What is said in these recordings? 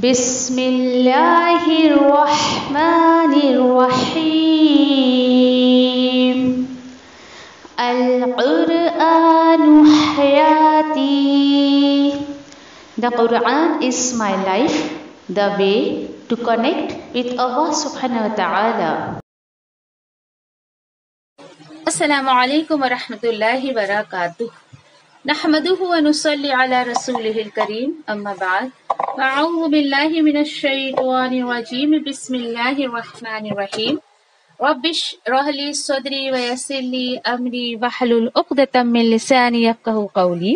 بسم اللہ الرحمن الرحیم القرآن حیاتی. The Quran is my life, the way to connect with Allah subhanahu wa ta'ala. السلام علیکم ورحمۃ اللہ وبرکاتہ. نحمده ونصلي على رسوله الكريم. اما بعد اعوذ باللہ من الشیطان الرجیم. بسم اللہ الرحمن الرحیم. رب اشرح لي صدری ويسر لي امری واحلل عقدۃ من لسانی یفقهوا قولی.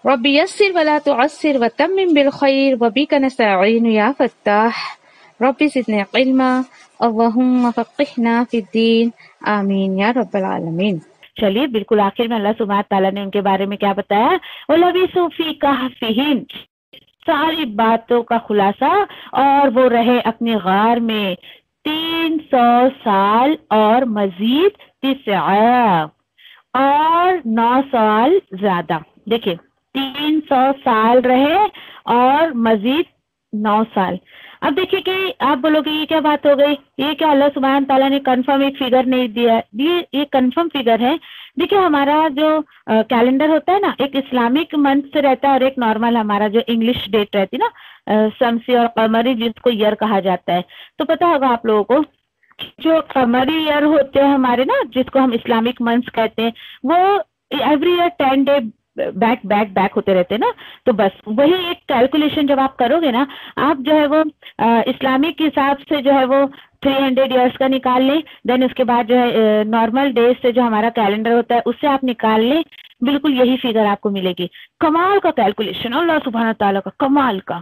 رب یسر ولا تعسر وتمم بالخیر وبک نستعین یا فتاح. رب زدنا علما اللہم فقہنا فی الدین. آمین یا رب العالمین. چلیے بالکل آخر میں اللہ سبحانہ تعالیٰ نے ان کے بارے میں کیا بتایا؟ وَلَبِثُوا فِي كَهْفِهِمْ، ساری باتوں کا خلاصہ، اور وہ رہے اپنے غار میں 300 سال اور مزید 9 اور 9 سال زیادہ. دیکھیں 300 سال رہے اور مزید 9 سال. اب دیکھیے کہ آپ بولو گے یہ کیا بات ہو گئی، یہ کیا اللہ سبحانہ تعالیٰ نے کنفرم ایک فگر نہیں دیا؟ یہ کنفرم فگر ہے. دیکھیے ہمارا جو کیلنڈر ہوتا ہے نا، ایک اسلامک منتھ سے رہتا ہے اور ایک نارمل ہمارا جو انگلش ڈیٹ رہتی نا، شمسی اور قمری، جس کو ایئر کہا جاتا ہے. تو پتہ ہوگا آپ لوگوں کو جو قمری ایئر ہوتے ہیں ہمارے نا، جس کو ہم اسلامک منتھس کہتے ہیں، وہ ایوری ایئر 10 ڈے بیک ہوتے رہتے ہیں نا. تو بس وہی ایک کیلکولیشن جب آپ کرو گے نا، آپ جو ہے وہ اسلامک حساب سے جو ہے وہ 300 ایئرس کا نکال لیں. دین اس کے بعد جو ہے نارمل ڈیز سے جو ہمارا کیلنڈر ہوتا ہے اس سے آپ نکال لیں. بالکل یہی فگر آپ کو ملے گی. کمال کا کیلکولیشن اللہ سبحانہ تعالیٰ کا، کمال کا.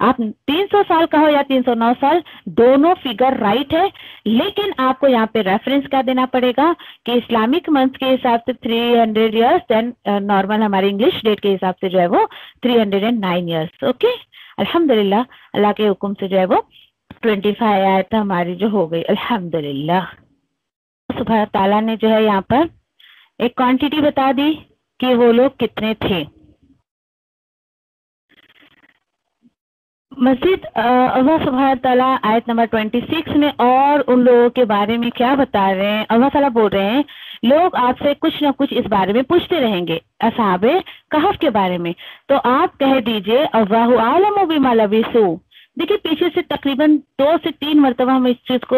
آپ 300 سال کا ہو یا 309 سال، دونوں فگر رائٹ ہے. لیکن آپ کو یہاں پہ ریفرنس کیا دینا پڑے گا کہ اسلامک منتھ کے حساب سے 300 ایئرس، دین نارمل ہمارے انگلش ڈیٹ کے حساب سے جو ہے وہ 309 ایئرس. اوکے، الحمدللہ اللہ کے حکم سے جو ہے وہ 25 آیت ہماری جو ہو گئی الحمدللہ. سبحانہ تعالیٰ نے جو ہے یہاں پر ایک کوانٹٹی بتا دی کہ وہ لوگ کتنے تھے. مزید اللہ سبحانہ تعالیٰ آیت نمبر 26 میں اور ان لوگوں کے بارے میں کیا بتا رہے ہیں؟ اللہ تعالیٰ بول رہے ہیں لوگ آپ سے کچھ نہ کچھ اس بارے میں پوچھتے رہیں گے، اصحاب کہف کے بارے میں. تو آپ کہہ دیجئے اللہ عالم بما لبثوا. دیکھیے پیچھے سے تقریباً 2 سے 3 مرتبہ ہم اس چیز کو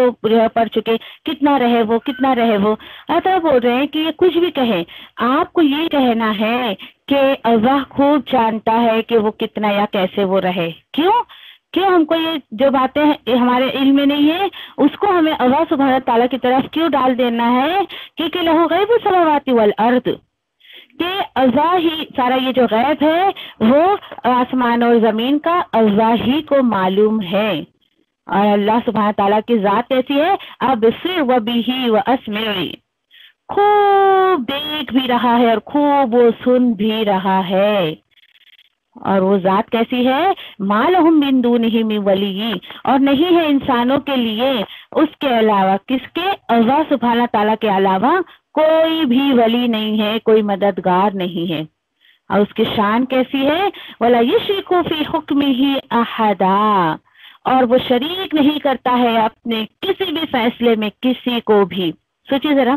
پڑھ چکے، کتنا رہے وہ، کتنا رہے وہ. اللہ تعالیٰ بول رہے ہیں کہ یہ کچھ بھی کہیں، آپ کو یہ کہنا ہے کہ اللہ خوب جانتا ہے کہ وہ کتنا یا کیسے وہ رہے. کیوں ہم کو یہ جو باتیں ہمارے علم میں نہیں ہے اس کو ہمیں اللہ سبحانہ تعالیٰ کی طرف کیوں ڈال دینا ہے؟ کیونکہ لہو غیب السماوات والارض، کہ اللہ ہی سارا یہ جو غیب ہے وہ آسمان اور زمین کا اللہ ہی کو معلوم ہے. اور اللہ سبحانہ تعالیٰ کی ذات کیسی ہے؟ ابصر وبہ واسمع، خوب دیکھ بھی رہا ہے اور خوب وہ سن بھی رہا ہے. اور وہ ذات کیسی ہے؟ ما لہم من دونہ من ولی، اور نہیں ہے انسانوں کے لیے اس کے علاوہ، کس کے؟ اللہ سبحانہ تعالیٰ کے علاوہ کوئی بھی ولی نہیں ہے، کوئی مددگار نہیں ہے. اور اس کی شان کیسی ہے؟ وَلَا يُشْرِكُ فِي حُكْمِهِ أَحَدًا، اور وہ شریک نہیں کرتا ہے اپنے کسی بھی فیصلے میں کسی کو بھی. سوچیے ذرا،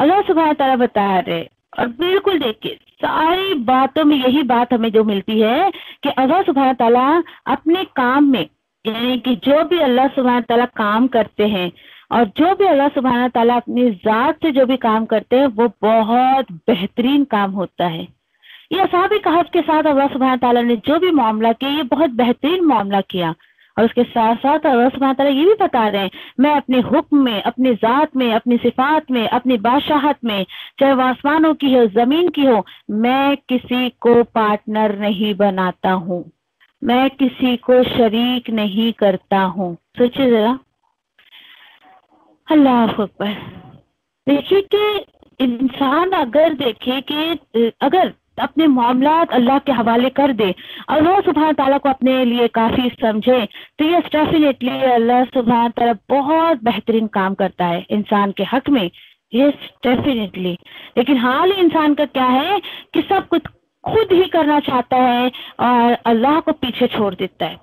اللہ سبحانہ تعالیٰ بتا رہے، اور بالکل دیکھیے ساری باتوں میں یہی بات ہمیں جو ملتی ہے کہ اللہ سبحانہ تعالیٰ اپنے کام میں، یعنی کہ جو بھی اللہ سبحانہ تعالیٰ کام کرتے ہیں اور جو بھی اللہ سبحانہ تعالیٰ اپنی ذات سے جو بھی کام کرتے ہیں وہ بہت بہترین کام ہوتا ہے. یہ اصحاب کہف کے ساتھ اللہ سبحانہ تعالیٰ نے جو بھی معاملہ کیا یہ بہت بہترین معاملہ کیا. اور اس کے ساتھ ساتھ اللہ سبحانہ تعالیٰ یہ بھی بتا رہے ہیں میں اپنے حکم میں، اپنی ذات میں، اپنی صفات میں، اپنی بادشاہت میں، چاہے وہ آسمانوں کی ہو زمین کی ہو، میں کسی کو پارٹنر نہیں بناتا ہوں، میں کسی کو شریک نہیں کرتا ہوں. سوچیے ذرا، اللہ اکبر. دیکھیے کہ انسان اگر دیکھے کہ اگر اپنے معاملات اللہ کے حوالے کر دے، اللہ سبحانہ تعالیٰ کو اپنے لیے کافی سمجھے، تو یہ ڈیفینیٹلی اللہ سبحانہ تعالیٰ بہت بہترین کام کرتا ہے انسان کے حق میں. Yes definitely. لیکن حال انسان کا کیا ہے کہ سب کچھ خود ہی کرنا چاہتا ہے اور اللہ کو پیچھے چھوڑ دیتا ہے.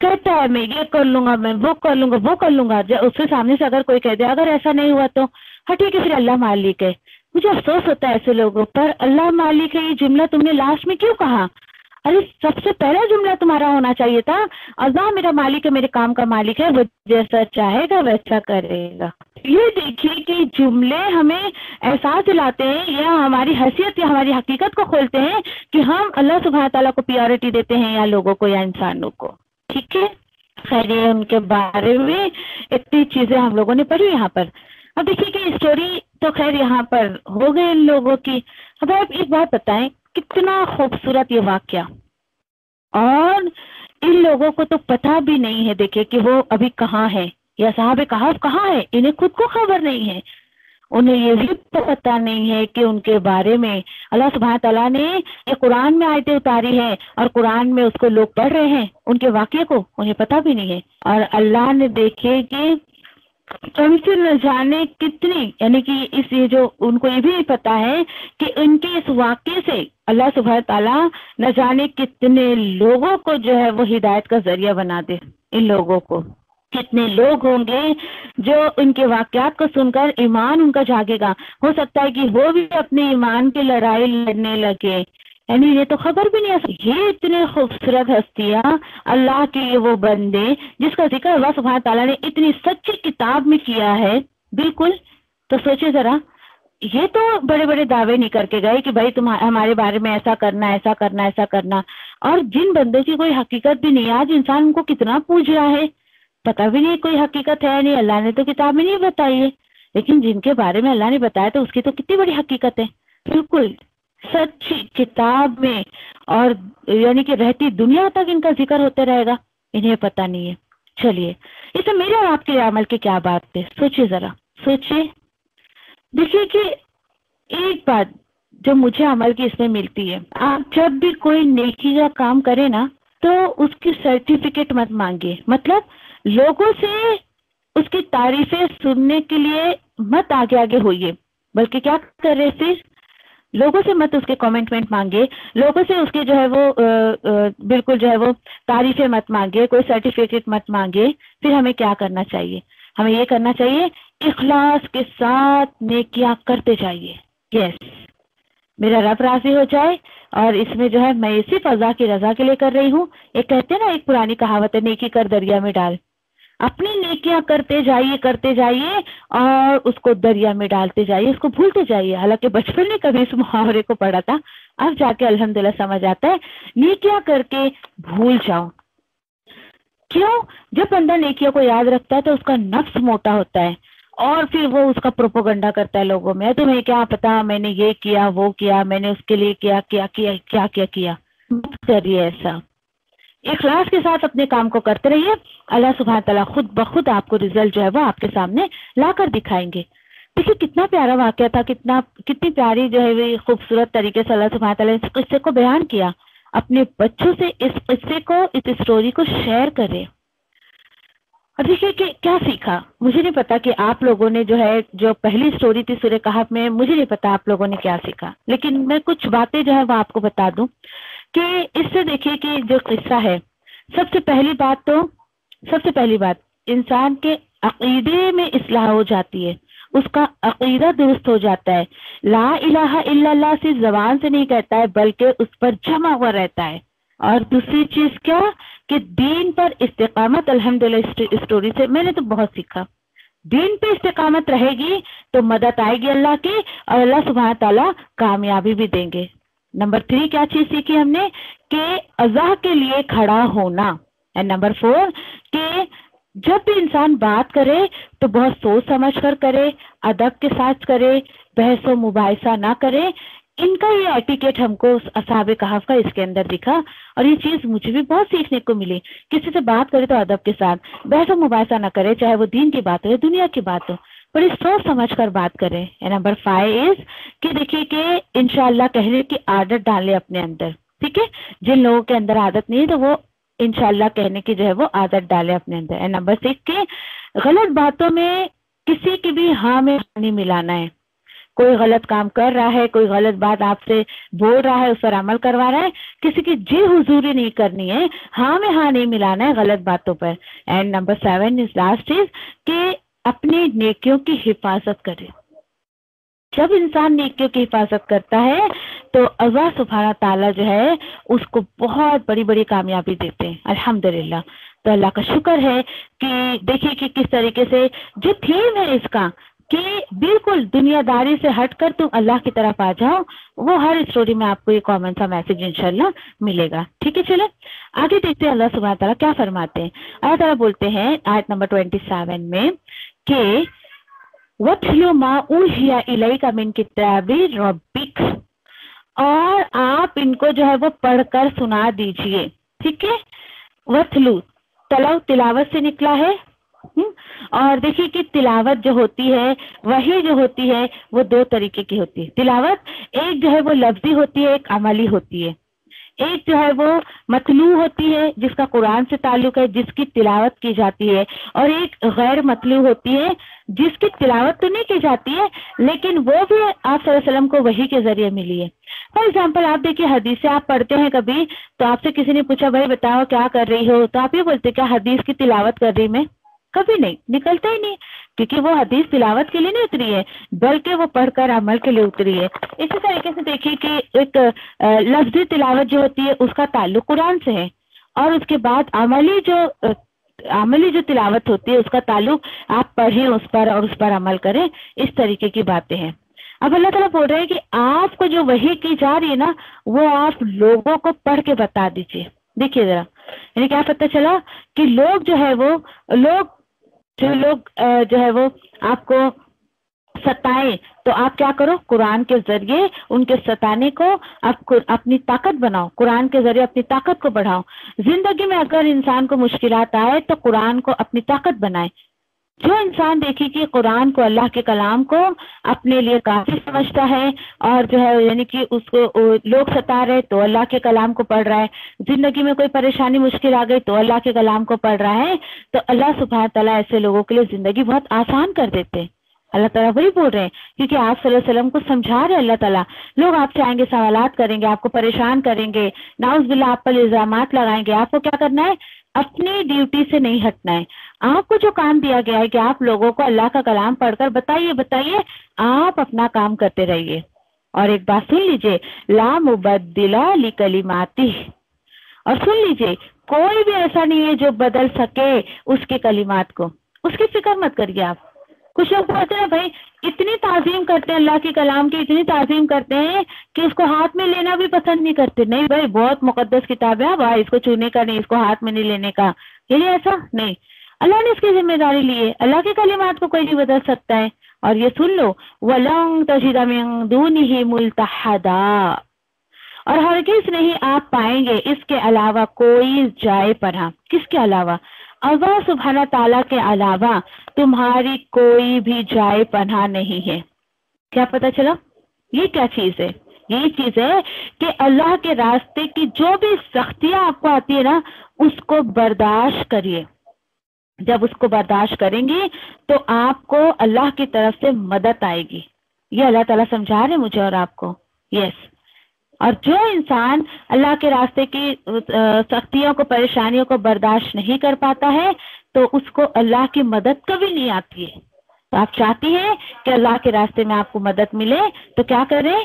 کہتا ہے میں یہ کر لوں گا، میں وہ کر لوں گا، وہ کر لوں گا. جب اس کے سامنے سے اگر کوئی کہہ دے اگر ایسا نہیں ہوا تو ہاں ٹھیک ہے پھر اللہ مالک ہے. مجھے افسوس ہوتا ہے ایسے لوگوں پر. اللہ مالک ہے یہ جملہ تم نے لاسٹ میں کیوں کہا؟ ارے سب سے پہلا جملہ تمہارا ہونا چاہیے تھا اللہ میرا مالک ہے، میرے کام کا مالک ہے، وہ جیسا چاہے گا ویسا کرے گا. یہ دیکھیے کہ جملے ہمیں احساس دلاتے ہیں یا ہماری حیثیت یا ہماری حقیقت کو کھولتے ہیں کہ ہم اللہ سبحانہ تعالیٰ کو پیورٹی دیتے ہیں یا لوگوں کو یا انسانوں کو. ٹھیک ہے، خیر یہ ان کے بارے میں اتنی چیزیں ہم لوگوں نے پڑھی یہاں پر. اب دیکھیے کہ اسٹوری تو خیر یہاں پر ہو گئے ان لوگوں کی. اب آپ ایک بات بتائیں، کتنا خوبصورت یہ واقعہ، اور ان لوگوں کو تو پتہ بھی نہیں ہے دیکھیں کہ وہ ابھی کہاں ہے یا صاحب کہاں ہے. انہیں خود کو خبر نہیں ہے، انہیں یہ بھی پتہ نہیں ہے کہ ان کے بارے میں اللہ سبحانہ تعالیٰ نے یہ قرآن میں آیتیں اتاری ہیں اور قرآن میں اس کو لوگ پڑھ رہے ہیں، ان کے واقعے کو انہیں پتہ بھی نہیں ہے. اور اللہ نے دیکھے کہ کم سے نہ جانے کتنی، یعنی کہ اس یہ جو ان کو یہ بھی پتا ہے کہ ان کے اس واقعے سے اللہ سبحانہ تعالیٰ نہ جانے کتنے لوگوں کو جو ہے وہ ہدایت کا ذریعہ بنا دے. ان لوگوں کو کتنے لوگ ہوں گے جو ان کے واقعات کو سن کر ایمان ان کا جاگے گا. ہو سکتا ہے کہ وہ بھی اپنے ایمان کی لڑائی لڑنے لگے. یعنی یہ تو خبر بھی نہیں ہے. یہ اتنے خوبصورت ہستیاں اللہ کے یہ وہ بندے جس کا ذکر اللہ سبحانہ تعالیٰ نے اتنی سچی کتاب میں کیا ہے. بالکل، تو سوچے ذرا، یہ تو بڑے بڑے دعوے نہیں کر کے گئے کہ بھائی تم ہمارے بارے میں ایسا کرنا ایسا کرنا ایسا کرنا، اور جن بندوں کی کوئی حقیقت بھی نہیں ہے آج انسان ان کو کتنا پوج رہا ہے. پتہ بھی نہیں کوئی حقیقت ہے نہیں، اللہ نے تو کتاب میں نہیں بتائی ہے، لیکن جن کے بارے میں اللہ نے بتایا تو اس کی تو کتنی بڑی حقیقت ہے. بالکل سچی کتاب میں، اور یعنی کہ رہتی دنیا تک ان کا ذکر ہوتے رہے گا. انہیں پتہ نہیں ہے. چلیے اس میں میرے اور آپ کے عمل کی کیا بات ہے، سوچیے ذرا، سوچیے. دیکھیے کہ ایک بات جو مجھے عمل کی اس میں ملتی ہے، آپ جب بھی کوئی نیکی کا کام کریں نا تو اس کی سرٹیفکیٹ مت مانگیے. مطلب لوگوں سے اس کی تعریفیں سننے کے لیے مت آگے آگے ہوئیے، بلکہ کیا کر رہے پھر لوگوں سے مت اس کے کمنٹمنٹ مانگے، لوگوں سے اس کے جو ہے وہ بالکل جو ہے وہ تعریفیں مت مانگے، کوئی سرٹیفکیٹ مت مانگے. پھر ہمیں کیا کرنا چاہیے؟ ہمیں یہ کرنا چاہیے اخلاص کے ساتھ نیکیاں کرتے جائیے. یس، میرا رب راضی ہو جائے. اور اس میں جو ہے میں صرف اللہ کی رضا کے لیے کر رہی ہوں. ایک کہتے ہیں نا، ایک پرانی کہاوت ہے، نیکی کر دریا میں ڈال. اپنی نیکیاں کرتے جائیے اور اس کو دریا میں ڈالتے جائیے، اس کو بھولتے جائیے. حالانکہ بچپن میں کبھی اس محاورے کو پڑھا تھا، اب جا کے الحمدللہ سمجھ آتا ہے. نیکیاں کر کے بھول جاؤ. کیوں؟ جب بندہ نیکیوں کو یاد رکھتا ہے تو اس کا نفس موٹا ہوتا ہے اور پھر وہ اس کا پروپیگنڈا کرتا ہے لوگوں میں. تمہیں کیا پتا، میں نے یہ کیا وہ کیا، میں نے اس کے لیے کیا کیا کیا کیا کیا کیا. مت کریے ایسا. اخلاص کے ساتھ اپنے کام کو کرتے رہیے. اللہ سبحانہ تعالیٰ خود بخود آپ کو رزلٹ جو ہے وہ آپ کے سامنے لا کر دکھائیں گے. دیکھیے کتنا پیارا واقعہ تھا، کتنی پیاری جو ہے وہ خوبصورت طریقے سے اللہ سبحانہ تعالیٰ نے اس قصے کو بیان کیا. اپنے بچوں سے اس قصے کو، اس اسٹوری کو شیئر کریں. اور دیکھیے کہ کیا سیکھا. مجھے نہیں پتا کہ آپ لوگوں نے جو ہے، جو پہلی اسٹوری تھی سورہ کہف میں، مجھے نہیں پتا آپ لوگوں نے کیا سیکھا، لیکن میں کچھ باتیں جو ہے وہ آپ کو بتا دوں کہ اس سے دیکھیے کہ جو قصہ ہے، سب سے پہلی بات انسان کے عقیدے میں اصلاح ہو جاتی ہے، اس کا عقیدہ درست ہو جاتا ہے. لا الہ الا اللہ صرف زبان سے نہیں کہتا ہے بلکہ اس پر جمع ہوا رہتا ہے. اور دوسری چیز کیا کہ دین پر استقامت. الحمدللہ اسٹوری سے میں نے تو بہت سیکھا. دین پہ استقامت رہے گی تو مدد آئے گی اللہ کی، اور اللہ سبحانہ تعالیٰ کامیابی بھی دیں گے. نمبر 3 کیا چیز سیکھی ہم نے کہ اللہ کے لیے کھڑا ہونا. اینڈ نمبر 4 کہ جب بھی انسان بات کرے تو بہت سوچ سمجھ کر کرے، ادب کے ساتھ کرے، بحث و مباحثہ نہ کرے. ان کا یہ ایٹیکیٹ ہم کو اصحاب کہف کا اس کے اندر دکھا، اور یہ چیز مجھے بھی بہت سیکھنے کو ملی. کسی سے بات کرے تو ادب کے ساتھ، بحث و مباحثہ نہ کرے، چاہے وہ دین کی بات ہو یا دنیا کی بات ہو، بڑی سوچ سمجھ کر بات کریں. نمبر 5 کہ دیکھیے کہ انشاءاللہ کہنے کی عادت ڈالیں اپنے اندر. ٹھیک ہے، جن لوگوں کے اندر عادت نہیں ہے تو وہ انشاءاللہ کہنے کی جو ہے وہ عادت ڈالیں اپنے اندر. نمبر 6 کہ غلط باتوں میں کسی کی بھی ہاں میں نہیں ملانا ہے. کوئی غلط کام کر رہا ہے، کوئی غلط بات آپ سے بول رہا ہے، اس پر عمل کروا رہا ہے، کسی کی جی حضوری نہیں کرنی ہے، ہاں میں ہاں نہیں ملانا ہے غلط باتوں پر. And number 7 is last is کہ اپنی نیکیوں کی حفاظت کرے. جب انسان نیکیوں کی حفاظت کرتا ہے تو اللہ سبحانہ تعالیٰ جو ہے اس کو بہت بڑی بڑی کامیابی دیتے ہیں الحمدللہ. تو اللہ کا شکر ہے کہ دیکھیے کہ کس طریقے سے جو تھیم ہے اس کا کہ بالکل دنیا داری سے ہٹ کر تم اللہ کی طرف آ جاؤ، وہ ہر اسٹوری میں آپ کو یہ کامن سا میسج انشاءاللہ ملے گا. ٹھیک ہے، چلے آگے دیکھتے ہیں اللہ سبحانہ تعالیٰ کیا فرماتے ہیں. اللہ تعالیٰ بولتے ہیں آیت نمبر 27 میں کہ وَاتْلُ مَا أُوحِيَ إِلَيْكَ مِنْ كِتَابِ رَبِّكَ، اور آپ ان کو جو ہے وہ پڑھ کر سنا دیجئے. ٹھیک ہے، وَاتْلُ تلاوت سے نکلا ہے. اور دیکھیے کہ تلاوت جو ہوتی ہے وہی جو ہوتی ہے وہ دو طریقے کی ہوتی ہے. تلاوت ایک جو ہے وہ لفظی ہوتی ہے، ایک عملی ہوتی ہے. ایک جو ہے وہ مطلوع ہوتی ہے جس کا قرآن سے تعلق ہے، جس کی تلاوت کی جاتی ہے، اور ایک غیر مطلوع ہوتی ہے جس کی تلاوت تو نہیں کی جاتی ہے لیکن وہ بھی آپ صلی اللہ علیہ وسلم کو وحی کے ذریعے ملی ہے. فار ایگزامپل آپ دیکھیے حدیث سے آپ پڑھتے ہیں کبھی تو آپ سے کسی نے پوچھا بھائی بتاؤ کیا کر رہی ہو، تو آپ یہ بولتے کیا حدیث کی تلاوت کر رہی میں؟ کبھی نہیں، نکلتا ہی نہیں، کیونکہ وہ حدیث تلاوت کے لیے نہیں اتری ہے بلکہ وہ پڑھ کر عمل کے لیے اتری ہے. اسی طریقے سے دیکھیے کہ ایک لفظی تلاوت جو ہوتی ہے اس کا تعلق قرآن سے ہے، اور اس کے بعد عملی جو تلاوت ہوتی ہے اس کا تعلق آپ پڑھیں اس پر اور اس پر عمل کریں. اس طریقے کی باتیں ہیں. اب اللہ تعالیٰ بول رہے ہیں کہ آپ کو جو وحی کی جا رہی ہے نا وہ آپ لوگوں کو پڑھ کے بتا دیجیے. دیکھیے ذرا یعنی کیا پتہ چلا کہ لوگ جو ہے وہ جو ہے وہ آپ کو ستائیں تو آپ کیا کرو، قرآن کے ذریعے ان کے ستانے کو آپ اپنی طاقت بناؤ، قرآن کے ذریعے اپنی طاقت کو بڑھاؤ. زندگی میں اگر انسان کو مشکلات آئے تو قرآن کو اپنی طاقت بنائے. جو انسان دیکھیے کہ قرآن کو، اللہ کے کلام کو اپنے لیے کافی سمجھتا ہے اور جو ہے یعنی کہ اس کو لوگ ستا رہے تو اللہ کے کلام کو پڑھ رہا ہے، زندگی میں کوئی پریشانی مشکل آ گئی تو اللہ کے کلام کو پڑھ رہا ہے، تو اللہ سبحانہ تعالیٰ ایسے لوگوں کے لیے زندگی بہت آسان کر دیتے ہیں. اللہ تعالیٰ وہی بول رہے ہیں کیونکہ آپ صلی اللہ علیہ وسلم کو سمجھا رہے اللہ تعالیٰ. لوگ آپ سے آئیں گے، سوالات کریں گے، آپ کو پریشان کریں گے، نعوذ باللہ آپ پر الزامات لگائیں گے. آپ کو کیا کرنا ہے؟ اپنی ڈیوٹی سے نہیں ہٹنا ہے. آپ کو جو کام دیا گیا ہے کہ آپ لوگوں کو اللہ کا کلام پڑھ کر بتائیے، آپ اپنا کام کرتے رہیے. اور ایک بات سن لیجئے، لا مبدل لکلماتہ، اور سن لیجئے کوئی بھی ایسا نہیں ہے جو بدل سکے اس کے کلمات کو. اس کی فکر مت کریے آپ. کچھ لوگ کہتے ہیں بھائی اتنی تعظیم کرتے ہیں اللہ کے کلام کی، اتنی تعظیم کرتے ہیں کہ اس کو ہاتھ میں لینا بھی پسند نہیں کرتے. نہیں بھائی بہت مقدس کتاب ہے بھائی، اس کو چھونے کا نہیں، اس کو ہاتھ میں نہیں لینے کا. یہ ایسا نہیں، اللہ نے اس کی ذمہ داری لی ہے. اللہ کے کلمات کو کوئی نہیں بدل سکتا ہے. اور یہ سن لو وَلَن تَجِدَ مِن دُونِهِ مُلْتَحَدًا، اور ہرگز نہیں آپ پائیں گے اس کے علاوہ کوئی جائے پناہ. کس کے علاوہ؟ اللہ سبحانہ تعالیٰ کے علاوہ تمہاری کوئی بھی جائے پناہ نہیں ہے. کیا پتہ چلا؟ یہ کیا چیز ہے؟ یہی چیز ہے کہ اللہ کے راستے کی جو بھی سختیاں آپ کو آتی ہے نا اس کو برداشت کریے. جب اس کو برداشت کریں گے تو آپ کو اللہ کی طرف سے مدد آئے گی. یہ اللہ تعالیٰ سمجھا رہے مجھے اور آپ کو. یس. اور جو انسان اللہ کے راستے کی سختیوں کو، پریشانیوں کو برداشت نہیں کر پاتا ہے تو اس کو اللہ کی مدد کبھی نہیں آتی ہے. تو آپ چاہتی ہیں کہ اللہ کے راستے میں آپ کو مدد ملے تو کیا کریں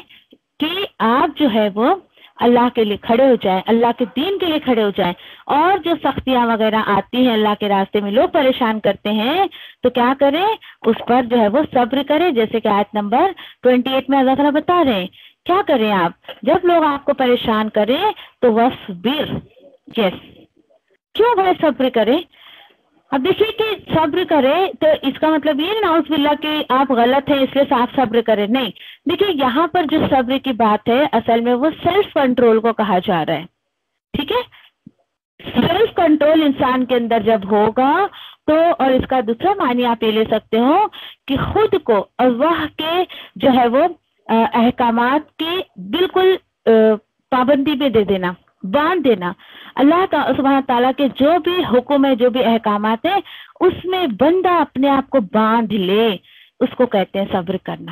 کہ آپ جو ہے وہ اللہ کے لیے کھڑے ہو جائیں، اللہ کے دین کے لیے کھڑے ہو جائیں. اور جو سختیاں وغیرہ آتی ہیں اللہ کے راستے میں، لوگ پریشان کرتے ہیں تو کیا کریں؟ اس پر جو ہے وہ صبر کریں. جیسے کہ آیت نمبر 28 میں اللہ تعالیٰ بتا رہے ہیں کیا کریں آپ جب لوگ آپ کو پریشان کریں تو وَاصْبِرْ. یس. کیوں بھائی صبر کریں؟ اب دیکھیے کہ صبر کرے تو اس کا مطلب یہ نعوذ باللہ کہ آپ غلط ہیں اس لیے آپ صبر کریں. نہیں، دیکھیے یہاں پر جو صبر کی بات ہے اصل میں وہ سیلف کنٹرول کو کہا جا رہا ہے. ٹھیک ہے، سیلف کنٹرول انسان کے اندر جب ہوگا تو، اور اس کا دوسرا معنی آپ یہ لے سکتے ہو کہ خود کو اللہ کے جو ہے وہ احکامات کی بالکل پابندی پہ دے دینا، باندھ دینا. اللہ کا سبحانہ تعالیٰ کے جو بھی حکم ہے، جو بھی احکامات ہیں اس میں بندہ اپنے آپ کو باندھ لے، اس کو کہتے ہیں صبر کرنا.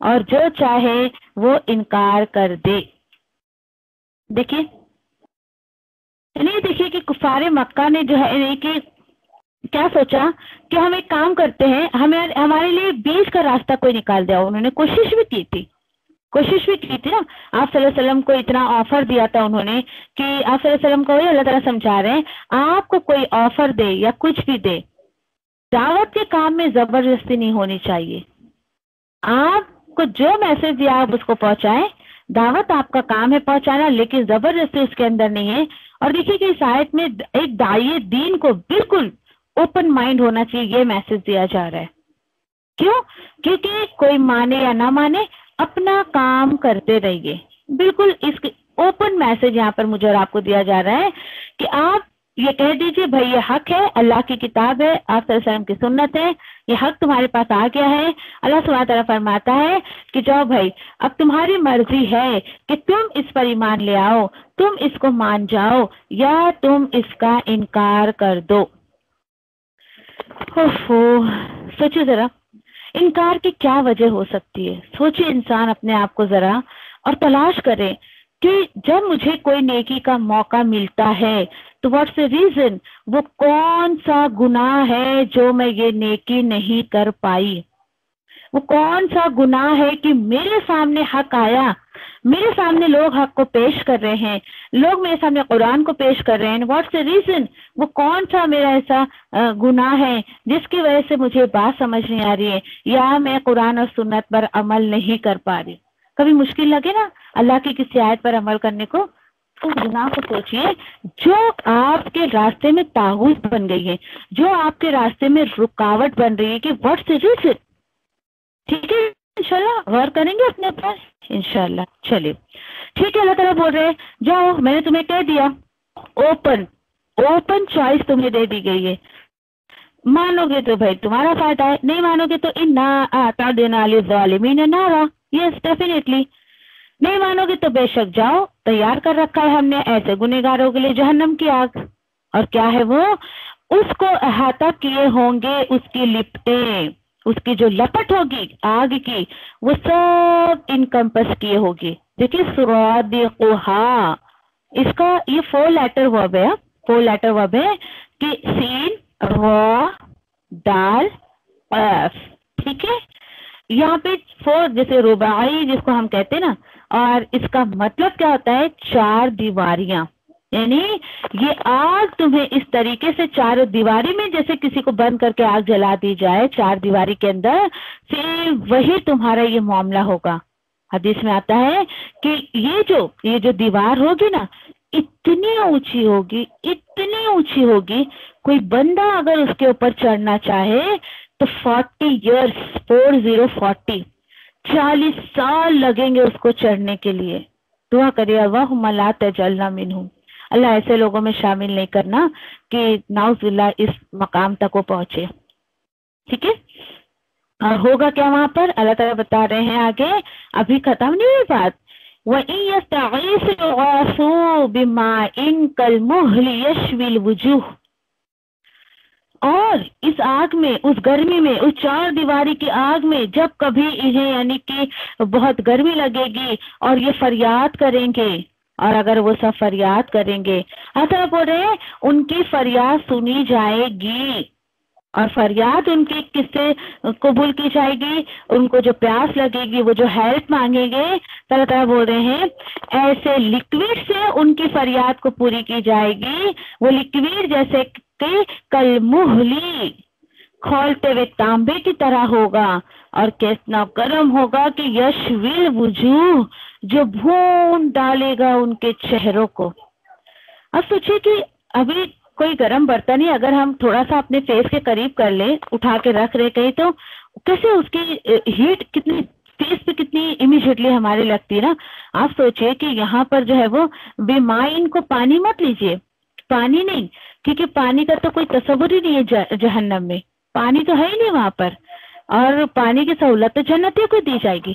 اور جو چاہے وہ انکار کر دے. دیکھیے دیکھیے کہ کفار مکہ نے جو ہے کہ کیا سوچا کہ ہم ایک کام کرتے ہیں، ہمارے لیے بیچ کا راستہ کوئی نکال دیا. انہوں نے کوشش بھی کی تھی نا. آپ صلی اللہ علیہ وسلم کو اتنا آفر دیا تھا انہوں نے کہ آپ صلی اللہ علیہ وسلم کو اللہ تعالیٰ سمجھا رہے ہیں آپ کو کوئی آفر دے یا کچھ بھی دے، دعوت کے کام میں زبردستی نہیں ہونی چاہیے. آپ کو جو میسج دیا آپ اس کو پہنچائیں، دعوت آپ کا کام ہے پہنچانا، لیکن زبردستی اس کے اندر نہیں ہے. اور دیکھیے کہ اس آیت میں ایک داعی دین کو بالکل اوپن مائنڈ ہونا چاہیے، یہ میسج دیا جا رہا ہے. کیوں؟ کیونکہ کوئی مانے یا نہ مانے اپنا کام کرتے رہیے. بالکل اس اوپن میسج یہاں پر مجھے اور آپ کو دیا جا رہا ہے کہ آپ یہ کہہ دیجئے بھائی یہ حق ہے، اللہ کی کتاب ہے، آپ صلی اللہ علیہ وسلم کی سنت ہے، یہ حق تمہارے پاس آ گیا ہے. اللہ سبحانہ تعالیٰ فرماتا ہے کہ جاؤ بھائی اب تمہاری مرضی ہے کہ تم اس پر ایمان لے آؤ، تم اس کو مان جاؤ یا تم اس کا انکار کر دو. سوچے ذرا انکار کی کیا وجہ ہو سکتی ہے. سوچے انسان اپنے آپ کو ذرا اور تلاش کرے کہ جب مجھے کوئی نیکی کا موقع ملتا ہے تو واٹس اے ریزن، وہ کون سا گناہ ہے جو میں یہ نیکی نہیں کر پائی، وہ کون سا گناہ ہے کہ میرے سامنے حق آیا، میرے سامنے لوگ حق کو پیش کر رہے ہیں، لوگ میرے سامنے قرآن کو پیش کر رہے ہیں. واٹس اے ریزن، وہ کون سا میرا ایسا گناہ ہے جس کی وجہ سے مجھے بات سمجھ نہیں آ رہی ہے یا میں قرآن اور سنت پر عمل نہیں کر پا رہی. کبھی مشکل لگے نا اللہ کی کسی آیت پر عمل کرنے کو، تو گناہ کو سوچئے جو آپ کے راستے میں طاغوت بن گئی ہے، جو آپ کے راستے میں رکاوٹ بن رہی ہے، کہ واٹس اے ریزن. ٹھیک ہے انشاءاللہ غور کریں گے اپنے پاس انشاءاللہ. چلیے ٹھیک ہے. اللہ تعالیٰ بول رہے جاؤ میں نے تمہیں کہہ دیا، اوپن چوائس تمہیں دے دی گئی ہے. مانو گے تو بھائی تمہارا فائدہ ہے، نہیں مانو گے تو انا اعتدنا للظالمین نارا. Yes definitely. نہیں مانو گے تو بے شک جاؤ تیار کر رکھا ہے ہم نے ایسے گنہگاروں کے لیے جہنم کی آگ. اور کیا ہے وہ؟ اس کو احاطہ کیے ہوں گے اس کی لپٹیں، اس کی جو لپٹ ہوگی آگ کی وہ سب انکمپس کیے ہوگی. دیکھیے سرادقھا، اس کا یہ 4 لیٹر ورب ہے، 4 لیٹر ورب ہے کہ سین را دال قاف. ٹھیک ہے. یہاں پہ 4 جیسے رباعی جس کو ہم کہتے ہیں نا، اور اس کا مطلب کیا ہوتا ہے 4 دیواریاں. یعنی یہ آگ تمہیں اس طریقے سے 4 دیواری میں جیسے کسی کو بند کر کے آگ جلا دی جائے 4 دیواری کے اندر، پھر وہی تمہارا یہ معاملہ ہوگا. حدیث میں آتا ہے کہ یہ جو دیوار ہوگی نا اتنی اونچی ہوگی کوئی بندہ اگر اس کے اوپر چڑھنا چاہے تو 40 ایئرس 40 سال لگیں گے اس کو چڑھنے کے لیے. دعا کریے اللہم لا تجعلنا منہم، اللہ ایسے لوگوں میں شامل نہیں کرنا کہ نعوذ باللہ اس مقام تک وہ پہنچے. ٹھیک ہے. اور ہوگا کیا وہاں پر؟ اللہ تعالیٰ بتا رہے ہیں آگے، ابھی ختم نہیں ہوئی بات. وَإِن يَسْتَغِيثُوا يُغَاثُوا بِمَاءٍ كَالْمُهْلِ يَشْوِي الْوُجُوهَ. اور اس آگ میں، اس گرمی میں، اس 4 دیواری کی آگ میں جب کبھی انہیں یعنی کہ بہت گرمی لگے گی اور یہ فریاد کریں گے، اور اگر وہ سب فریاد کریں گے، اللہ بول رہے ہیں ان کی فریاد سنی جائے گی. اور فریاد ان کی کس سے قبول کی جائے گی؟ ان کو جو پیاس لگے گی، وہ جو ہیلپ مانگیں گے، اللہ تعالیٰ بول رہے ہیں ایسے لکوڈ سے ان کی فریاد کو پوری کی جائے گی. وہ لکوڈ جیسے کہ کلمہلی، کھولتے ہوئے تانبے کی طرح ہوگا، اور کتنا گرم ہوگا کہ یشویل وجوہ، جو بھون ڈالے گا ان کے چہروں کو. اب سوچئے کہ ابھی کوئی گرم برتن ہی اگر ہم تھوڑا سا اپنے فیس کے قریب کر لیں، اٹھا کے رکھ رہے کہیں، تو کیسے اس کی ہیٹ کتنی فیس پہ کتنی امیڈیٹلی ہمارے لگتی ہے نا. آپ سوچئے کہ یہاں پر جو ہے وہ بیمائن کو پانی مت لیجئے، پانی نہیں، کیونکہ پانی کا تو کوئی تصور ہی نہیں ہے جہنم میں، پانی تو ہے ہی نہیں وہاں پر، اور پانی کی سہولت تو جنتیوں کو دی جائے گی.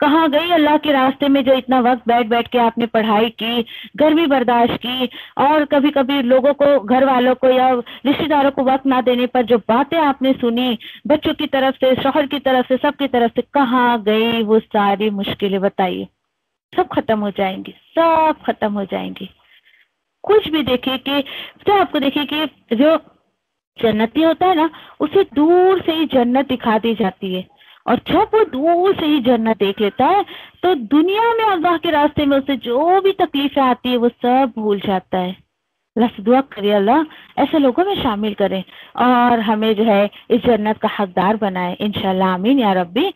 کہاں گئی اللہ کے راستے میں جو اتنا وقت بیٹھ بیٹھ کے آپ نے پڑھائی کی، گرمی برداشت کی، اور کبھی کبھی لوگوں کو، گھر والوں کو یا رشتے داروں کو وقت نہ دینے پر جو باتیں آپ نے سنی بچوں کی طرف سے، شوہر کی طرف سے، سب کی طرف سے، کہاں گئی وہ ساری مشکلیں؟ بتائیے، سب ختم ہو جائیں گی، سب ختم ہو جائیں گی۔ کچھ بھی دیکھیے کہ تو آپ کو دیکھیے کہ جو جنتی ہوتا ہے نا، اسے دور سے ہی جنت دکھا دی جاتی ہے، اور جب وہ دور سے ہی جنت دیکھ لیتا ہے تو دنیا میں اللہ کے راستے میں اسے جو بھی تکلیفیں آتی ہے وہ سب بھول جاتا ہے۔ اللہ سے دعا کریے اللہ ایسے لوگوں میں شامل کریں اور ہمیں جو ہے اس جنت کا حقدار بنائے، انشاءاللہ آمین یا ربی۔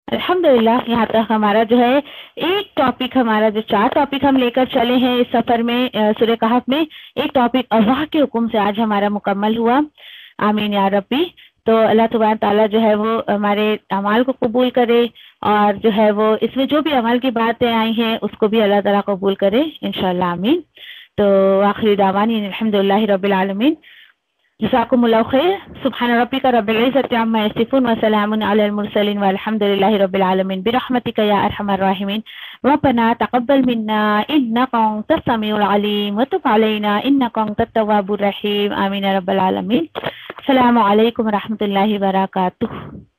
الحمدللہ یہاں تک ہمارا جو ہے ایک ٹاپک، ہمارا جو 4 ٹاپک ہم لے کر چلے ہیں اس سفر میں سورہ کہف میں، ایک ٹاپک اللہ کے حکم سے آج ہمارا مکمل ہوا، آمین یا ربی۔ تو اللہ تبارک تعالیٰ جو ہے وہ ہمارے اعمال کو قبول کرے، اور جو ہے وہ اس میں جو بھی عمل کی باتیں آئی ہیں اس کو بھی اللہ تعالیٰ قبول کرے، انشاءاللہ آمین۔ تو آخری دعوانی الحمدللہ رب العالمین۔ جزاکم اللہ خیر۔ سبحان ربک رب العزۃ عما یصفون وسلام علی المرسلین والحمد للہ رب العالمین برحمتک یا ارحم الراحمین۔ ربنا تقبل منا انک انت السمیع العلیم وتب علینا انک انت التواب الرحیم، آمین رب العالمین۔ السلام علیکم ورحمۃ اللہ وبرکاتہ۔